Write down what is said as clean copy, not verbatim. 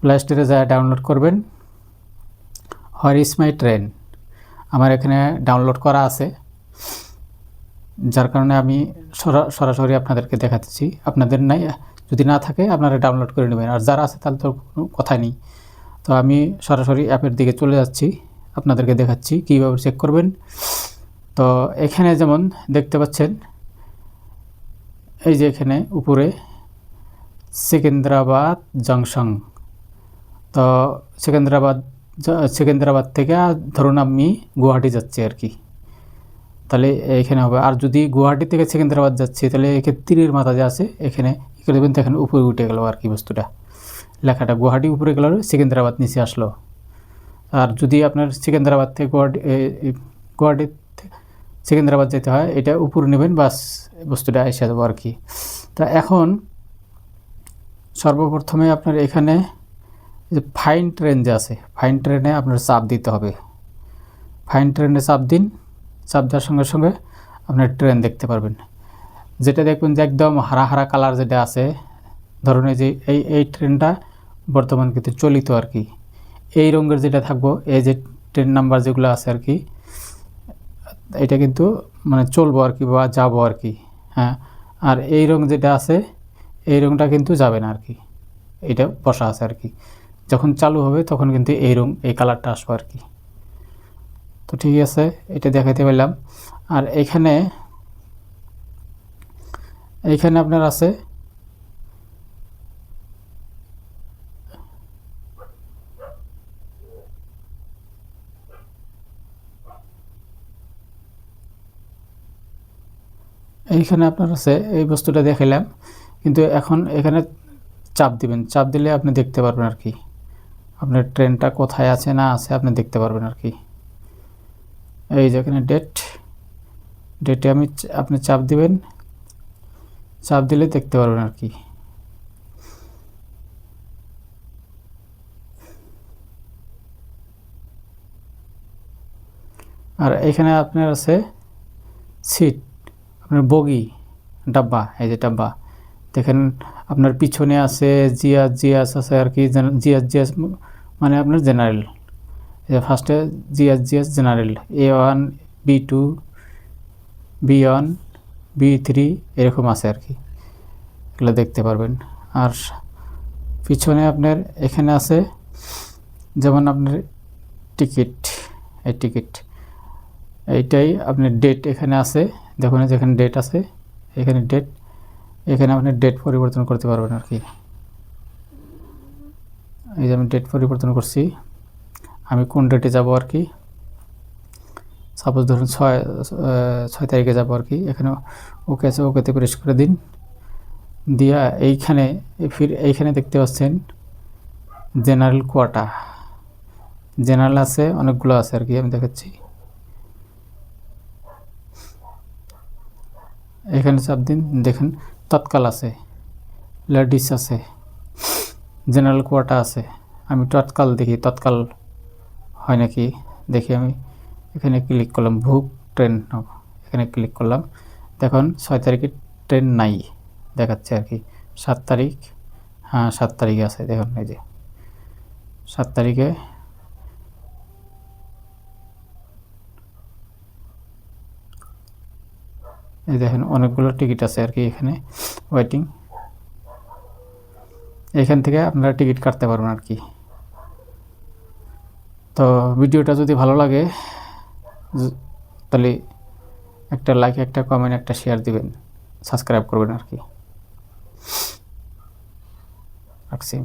Play স্টোরে যা download করবেন হোয়ার ইজ মাই ট্রেন। আমার এখানে ডাউনলোড করা আছে, যার কারণে আমি সরাসরি আপনাদেরকে দেখাতেছি। আপনাদের নাই, যদি না থাকে আপনারা ডাউনলোড করে নেবেন, আর যারা আছে তাহলে তো কোনো কথা নেই। তো আমি সরাসরি অ্যাপের দিকে চলে যাচ্ছি, আপনাদেরকে দেখাচ্ছি কীভাবে চেক করবেন। তো এখানে যেমন দেখতে পাচ্ছেন, এই যে এখানে উপরে সেকেন্দ্রাবাদ জংশন। তো সেকেন্দ্রাবাদ থেকে ধরুন আমি গুয়াহাটি যাচ্ছি আর কি, তাহলে এখানে হবে। আর যদি গুয়াহাটি থেকে সেকেন্দ্রাবাদ যাচ্ছি তাহলে এখানে তীরের মাথা যে আছে এখানে কী দেবেন, দেখেন উপরে উঠে গেল আর কি বস্তুটা, লেখাটা গুয়াহাটি উপরে গেল, সেকেন্দ্রাবাদ নিচে আসলো। আর যদি আপনার সেকেন্দ্রাবাদ থেকে গুয়াহাটি সেকেন্দ্রাবাদ যেতে হয়, এটা উপরে নেবেন, বাস বস্তুটা এসে যাবো আর কি। তা এখন সর্বপ্রথমে আপনার এখানে যে ফাইন ট্রেন যে আছে, ফাইন ট্রেনে আপনার চাপ দিতে হবে। ফাইন ট্রেনে চাপ দিন, চাপ দেওয়ার সঙ্গে সঙ্গে আপনার ট্রেন দেখতে পারবেন। যেটা দেখবেন যে একদম হারা হারা কালার যেটা আছে, ধরুন এই যে এই ট্রেনটা বর্তমান কিন্তু চলিত আর কি। এই রঙের যেটা থাকবো, এই যে ট্রেন নাম্বার যেগুলো আছে আর কি, এটা কিন্তু মানে চলবো আর কি, বা যাবো আর কি। হ্যাঁ, আর এই রং যেটা আছে এই রংটা কিন্তু যাবে না আর কি, এটা বসা আছে আর কি। যখন চালু হবে তখন কিন্তু এই রং, এই কালারটা আসবে আর কি। তো ঠিক আছে, এটা দেখাতে পারলাম। আর এইখানে আপনার আছে এইখানে আপনার আছে এই বস্তুটা দেখাইলাম, কিন্তু এখন এখানে চাপ দিবেন। চাপ দিলে আপনি দেখতে পারবেন আর কি, আপনার ট্রেনটা কোথায় আছে না আছে আপনি দেখতে পারবেন আর কি। এই যে এখানে ডেটে আপনি চাপ দিবেন, চাপ দিলে দেখতে পারবেন আর কি। আর এখানে আপনার আছে সিট, আপনার বগি, ডাব্বা, এই যে ডাব্বা দেখেন আপনার পিছনে আছে জিয়াস আছে আর কি। জিয়াস মানে আপনার জেনারেল, ফার্স্টে Zia's general, A1 B2 B1 B3 এরকম আছে আর কি, এগুলো দেখতে পারবেন। আর পিছনে আপনার এখানে আছে যেমন আপনার টিকিট, এই টিকিট এইটাই আপনার ডেট এখানে আছে, দেখুন যেখানে ডেট আছে এখানে ডেট, এখানে আপনি ডেট পরিবর্তন করতে পারবেন আর কি। এই যে আমি ডেট পরিবর্তন করছি, আমি কোন ডেটে যাব আর কি। সাপোজ ধরুন 6 তারিখে যাব আর কি। এখানে ওকে আছে, ওকেতে প্রেস করে দিন, দিয়া এইখানে দেখতে পাচ্ছেন জেনারেল কোয়াটা, জেনারেল আছে অনেকগুলো আছে আর কি, আমি দেখাচ্ছি। এখানে চাপ দিন, দেখেন তৎকাল আছে, লেডিস আছে, জেনারেল কোয়াটা আছে। আমি তৎকাল দেখি, তৎকাল হয় নাকি দেখি। আমি এখানে ক্লিক করলাম, বুক ট্রেন, এখানে ক্লিক করলাম, দেখুন 6 তারিখে ট্রেন নাই দেখাচ্ছে আর কি। 7 তারিখ, হ্যাঁ 7 তারিখে আছে, দেখুন এই যে 7 তারিখে। এই দেখেন অনেকগুলো টিকিট আছে আর কি এখানে ওয়েটিং, এখান থেকে আপনারা টিকিট কাটতে পারবেন আর কি। তো ভিডিওটা যদি ভালো লাগে তাহলে একটা লাইক, একটা কমেন্ট, একটা শেয়ার দিবেন, সাবস্ক্রাইব করবেন আর কি। রাখছি।